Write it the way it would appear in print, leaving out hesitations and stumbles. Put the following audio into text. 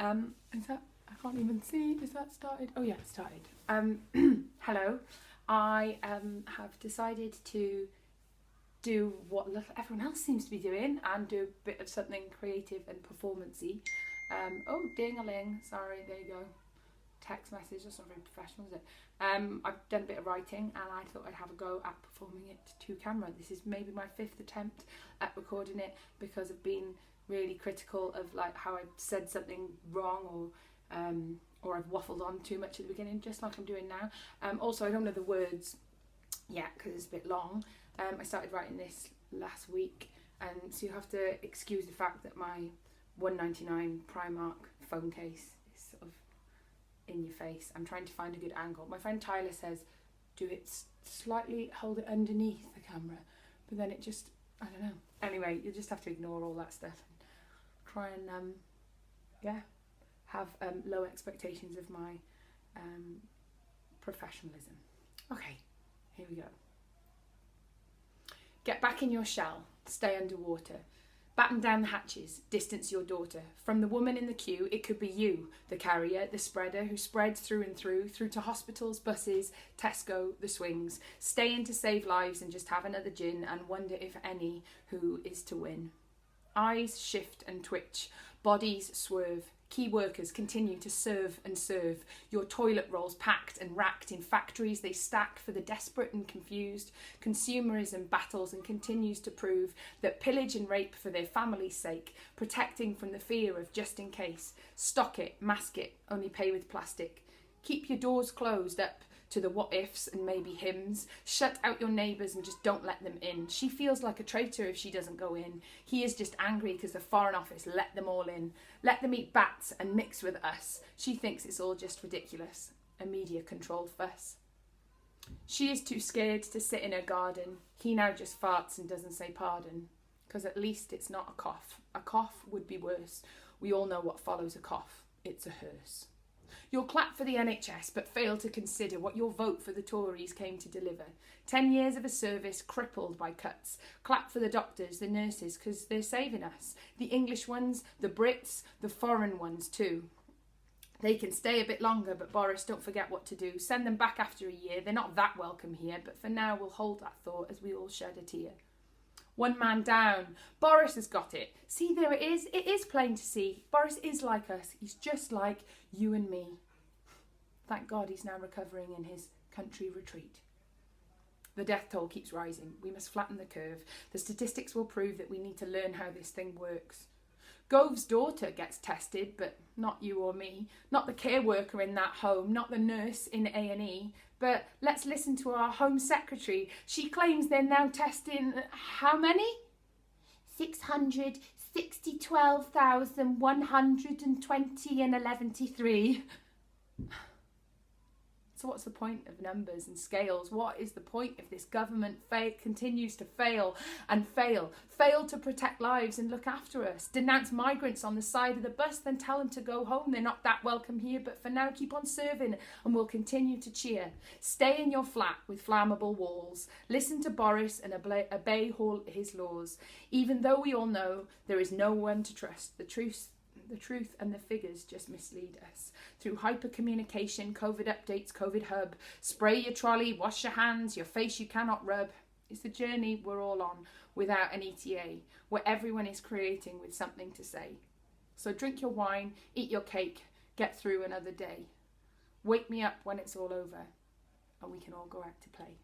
Is that, I can't even see, is that started? Oh yeah, it started. Hello. I have decided to do what everyone else seems to be doing and do a bit of something creative and performancy. Oh, ding-a-ling, sorry, there you go. Text message, that's not very professional, is it? I've done a bit of writing and I thought I'd have a go at performing it to camera. This is maybe my 5th attempt at recording it because I've been really critical of like how I said something wrong or I've waffled on too much at the beginning, just like I'm doing now. Also, I don't know the words yet because it's a bit long. I started writing this last week, and so you have to excuse the fact that my £1.99 Primark phone case is sort of in your face. I'm trying to find a good angle. My friend Tyler says do it slightly, hold it underneath the camera, but then it just, I don't know. Anyway, you just have to ignore all that stuff and try and have low expectations of my professionalism. Okay, here we go. Get back in your shell, stay underwater. Batten down the hatches, distance your daughter. From the woman in the queue, it could be you, the carrier, the spreader, who spreads through and through to hospitals, buses, Tesco, the swings. Stay in to save lives and just have another gin and wonder if any who is to win. Eyes shift and twitch, bodies swerve. Key workers continue to serve and serve. Your toilet rolls packed and racked in factories, they stack for the desperate and confused. Consumerism battles and continues to prove that pillage and rape for their family's sake, protecting from the fear of just in case. Stock it, mask it, only pay with plastic. Keep your doors closed up to the what ifs and maybe hymns. Shut out your neighbours and just don't let them in. She feels like a traitor if she doesn't go in. He is just angry because the Foreign Office let them all in. Let them eat bats and mix with us. She thinks it's all just ridiculous. A media-controlled fuss. She is too scared to sit in her garden. He now just farts and doesn't say pardon. Because at least it's not a cough. A cough would be worse. We all know what follows a cough. It's a hearse. You'll clap for the NHS but fail to consider what your vote for the Tories came to deliver. 10 years of a service crippled by cuts. Clap for the doctors, the nurses, because they're saving us. The English ones, the Brits, the foreign ones too. They can stay a bit longer, but Boris, don't forget what to do. Send them back after a year. They're not that welcome here, but for now we'll hold that thought as we all shed a tear. One man down. Boris has got it. See, there it is. It is plain to see. Boris is like us. He's just like you and me. Thank God he's now recovering in his country retreat. The death toll keeps rising. We must flatten the curve. The statistics will prove that we need to learn how this thing works. Gove's daughter gets tested, but not you or me. Not the care worker in that home, not the nurse in A&E. But let's listen to our Home Secretary. She claims they're now testing how many? 612,120 and 11.3. So what's the point of numbers and scales? What is the point if this government continues to fail and fail? Fail to protect lives and look after us. Denounce migrants on the side of the bus, then tell them to go home. They're not that welcome here, but for now keep on serving and we'll continue to cheer. Stay in your flat with flammable walls. Listen to Boris and obey all his laws. Even though we all know there is no one to trust, the truth and the figures just mislead us. Through hypercommunication, COVID updates, COVID hub, spray your trolley, wash your hands, your face you cannot rub. It's the journey we're all on without an ETA, where everyone is creating with something to say. So drink your wine, eat your cake, get through another day. Wake me up when it's all over and we can all go out to play.